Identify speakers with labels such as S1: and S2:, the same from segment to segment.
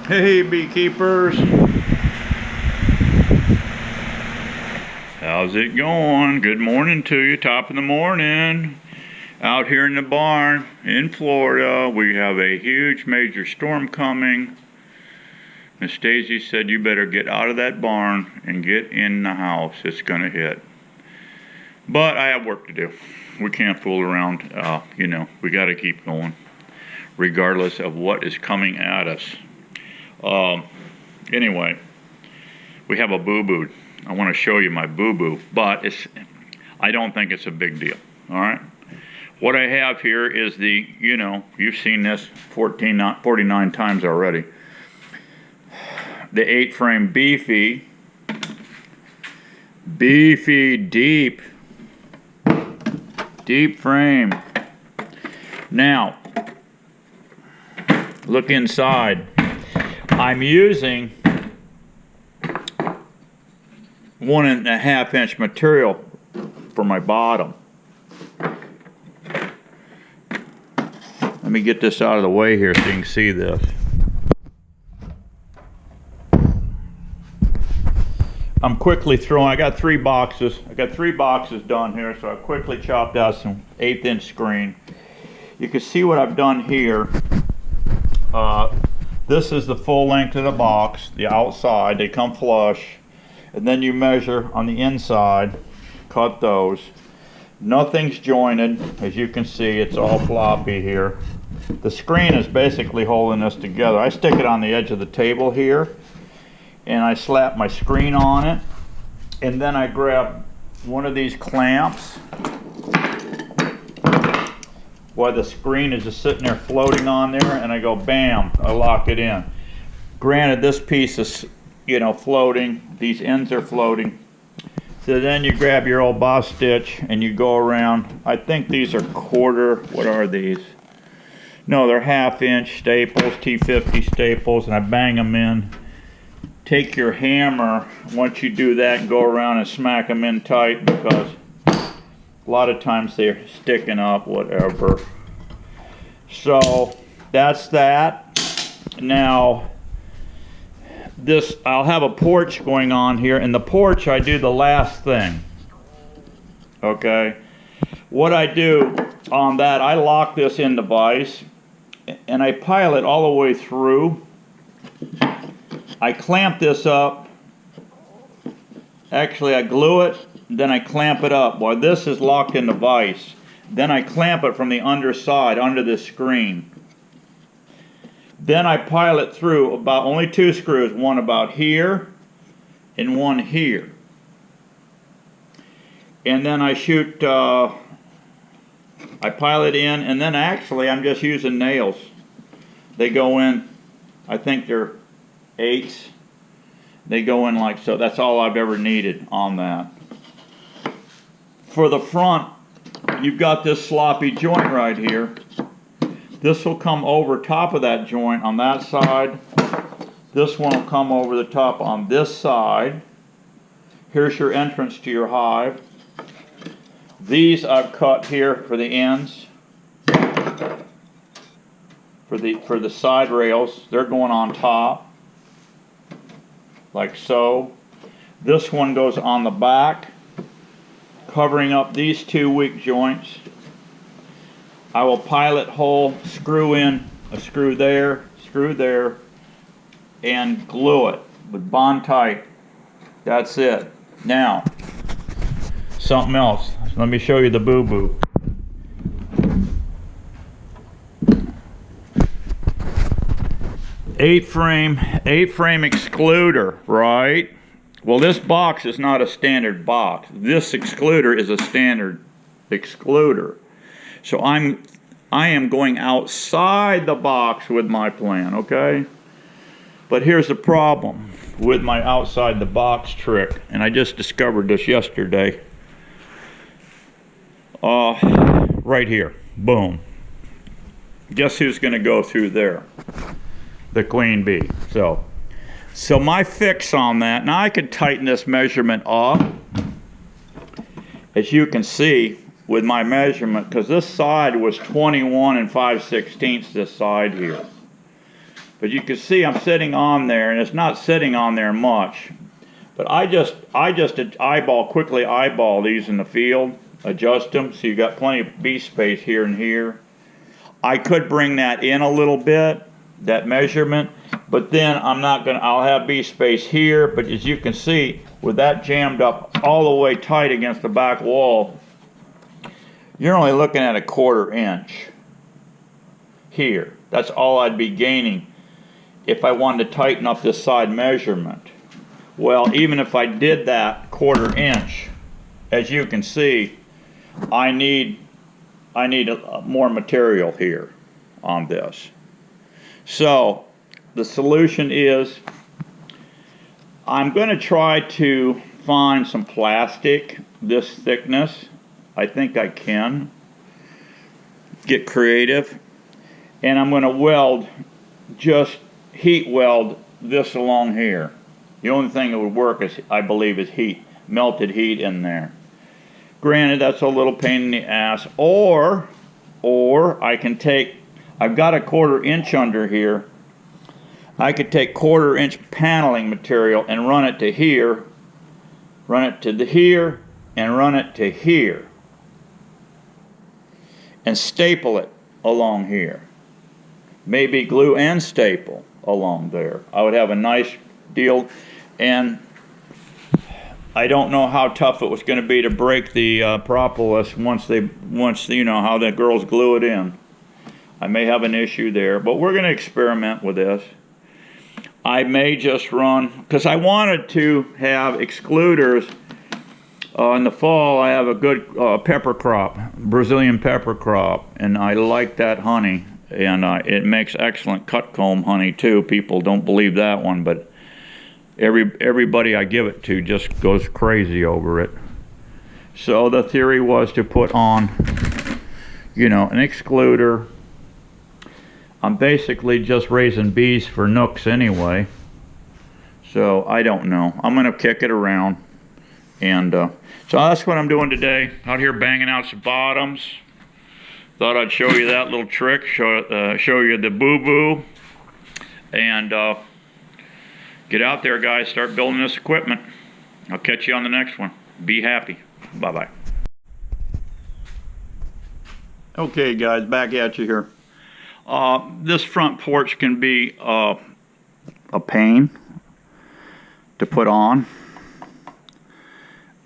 S1: Hey beekeepers, how's it going? Good morning to you, top of the morning. Out here in the barn in Florida, we have a huge major storm coming. Miss Stacy said you better get out of that barn and get in the house. It's gonna hit. But I have work to do. We can't fool around. We gotta keep going, regardless of what is coming at us. Anyway, we have a boo-boo. I want to show you my boo-boo, but I don't think it's a big deal, all right? What I have here is the, you've seen this 49 times already. The 8-frame Beefy deep frame. Now, look inside. I'm using 1.5 inch material for my bottom. Let me get this out of the way here so you can see this. I'm quickly throwing, I got 3 boxes. I got 3 boxes done here, so I quickly chopped out some 1/8 inch screen. You can see what I've done here. This is the full length of the box, the outside, they come flush. And then you measure on the inside, cut those. Nothing's jointed, as you can see, it's all floppy here. The screen is basically holding this together. I stick it on the edge of the table here, and I slap my screen on it, and then I grab one of these clamps while the screen is just sitting there floating on there, and I go bam, I lock it in. Granted, this piece is floating, these ends are floating. So then you grab your old boss stitch and you go around. I think these are what are these? No, they're 1/2 inch staples, T50 staples, and I bang them in. Take your hammer, once you do that, and go around and smack them in tight, because a lot of times they're sticking up, whatever. So that's that. Now, I'll have a porch going on here. In the porch, I do the last thing. Okay? What I do on that, I lock this in the vise, and I pile it all the way through. I clamp this up. Actually, I glue it, then I clamp it up while this is locked in the vise. Then I clamp it from the underside, under the screen. Then I pile it through about only 2 screws, one about here and one here. And then I shoot, I pile it in, and then actually I'm just using nails. They go in, I think they're 8s. They go in like so. That's all I've ever needed on that. For the front, you've got this sloppy joint right here. This will come over top of that joint on that side. This one will come over the top on this side. Here's your entrance to your hive. These I've cut here for the ends. For the side rails, they're going on top. Like so. This one goes on the back, covering up these 2 weak joints. I will pilot hole, screw in a screw there, and glue it with Bond-Tite. That's it. Now, something else. Let me show you the boo-boo. 8-frame excluder, right? Well, this box is not a standard box. This excluder is a standard excluder. So I am going outside the box with my plan, okay? But here's the problem with my outside the box trick, and I just discovered this yesterday. Right here, boom. Guess who's gonna go through there? The queen bee. So my fix on that, now I could tighten this measurement up. As you can see, with my measurement, because this side was 21 5/16 this side here. But you can see I'm sitting on there, and it's not sitting on there much. But I just quickly eyeball these in the field, adjust them, so you got plenty of bee space here and here. I could bring that in a little bit, that measurement, but then I'll have bee space here, but as you can see, with that jammed up all the way tight against the back wall, you're only looking at a 1/4 inch here. That's all I'd be gaining if I wanted to tighten up this side measurement. Well, even if I did that 1/4 inch, as you can see, I need more material here on this. So the solution is I'm going to try to find some plastic this thickness. I think I can get creative, and I'm going to just heat weld this along here. The only thing that would work is, I believe, is heat, melted heat in there. Granted, that's a little pain in the ass. Or I can take, I've got a 1/4 inch under here. I could take 1/4 inch paneling material and run it to here, run it to here, and run it to here. And staple it along here. Maybe glue and staple along there. I would have a nice deal. And I don't know how tough it was going to be to break the propolis once you know how the girls glue it in. I may have an issue there, but we're going to experiment with this. I may just run, because I wanted to have excluders in the fall. I have a good pepper crop, Brazilian pepper crop, and I like that honey, and it makes excellent cut comb honey too. People don't believe that one, but everybody I give it to just goes crazy over it. So the theory was to put on, you know, an excluder. I'm basically just raising bees for nooks anyway, so I don't know. I'm going to kick it around, and so that's what I'm doing today, out here banging out some bottoms. Thought I'd show you that little trick, show you the boo-boo, and get out there, guys. Start building this equipment. I'll catch you on the next one. Be happy. Bye-bye. Okay, guys, back at you here. This front porch can be a pain to put on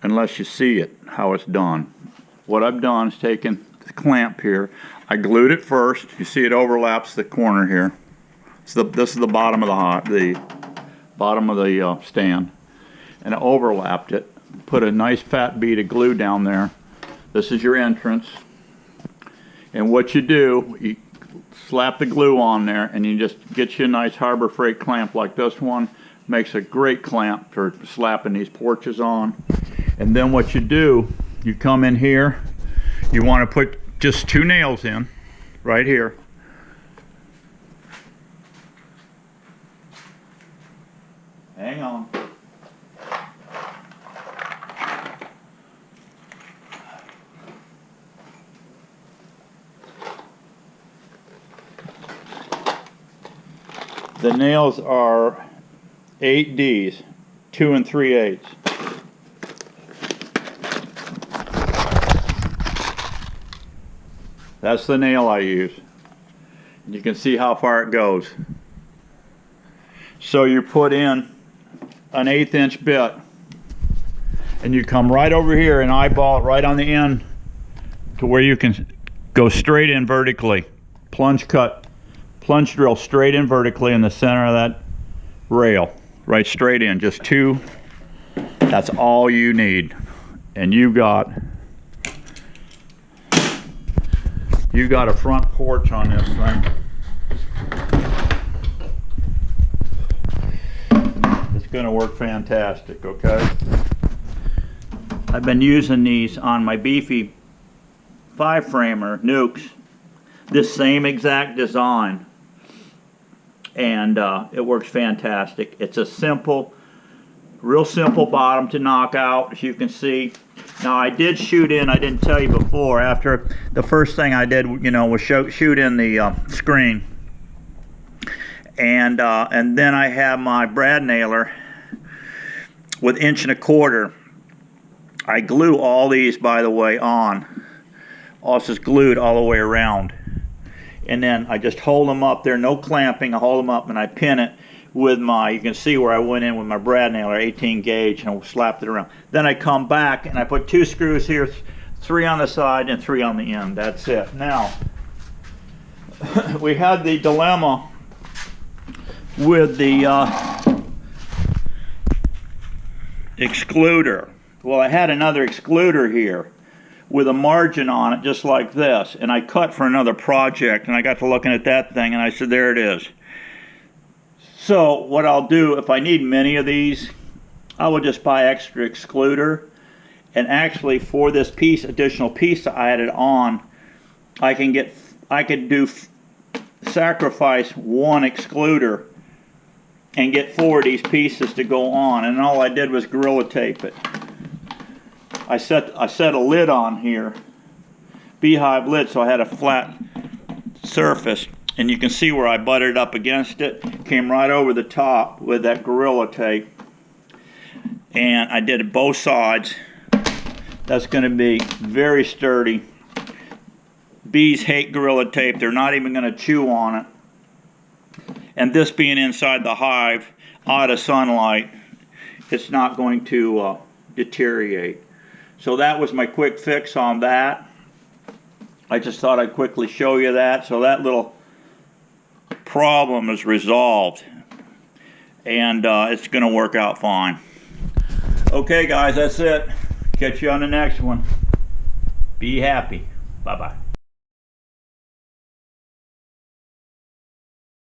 S1: unless you see it, how it's done. What I've done is taken the clamp here. I glued it first. You see it overlaps the corner here. So this is the bottom of the bottom of the stand, and I overlapped it, put a nice fat bead of glue down there. This is your entrance, and what you do, you slap the glue on there, and you just get you a nice Harbor Freight clamp like this one. Makes a great clamp for slapping these porches on. And then what you do, you come in here, you want to put just 2 nails in right here. Hang on. The nails are 8Ds, 2 3/8. That's the nail I use. You can see how far it goes. So you put in an 1/8 inch bit, and you come right over here and eyeball it right on the end to where you can go straight in vertically. Plunge drill straight in vertically in the center of that rail, right straight in, just 2. That's all you need, and you got a front porch on this thing. It's going to work fantastic. Okay, I've been using these on my Beefy 5-framer nukes, this same exact design, and it works fantastic. It's a simple, real simple bottom to knock out, as you can see. Now I did shoot in, I didn't tell you before, after the first thing I did, you know, was shoot in the screen. And then I have my brad nailer with 1.25 inch. I glue all these, by the way, on. All this is glued all the way around. And then I just hold them up there, no clamping. I hold them up and I pin it with my, you can see where I went in with my brad nailer, 18 gauge, and slapped it around. Then I come back and I put 2 screws here, 3 on the side and 3 on the end. That's it. Now, we had the dilemma with the excluder. Well, I had another excluder here with a margin on it just like this, and I cut for another project, and I got to looking at that thing and I said, there it is. So what I'll do, if I need many of these, I will just buy extra excluder, and actually for this piece, additional piece I added on, I could sacrifice 1 excluder and get 4 of these pieces to go on, and all I did was Gorilla Tape it. I set a lid on here, beehive lid, so I had a flat surface, and you can see where I butted up against it, came right over the top with that Gorilla Tape, and I did it both sides. That's going to be very sturdy. Bees hate Gorilla Tape. They're not even going to chew on it. And this being inside the hive, out of sunlight, it's not going to deteriorate. So that was my quick fix on that. I just thought I'd quickly show you that. So that little problem is resolved, and it's going to work out fine. Okay guys, that's it. Catch you on the next one. Be happy. Bye-bye.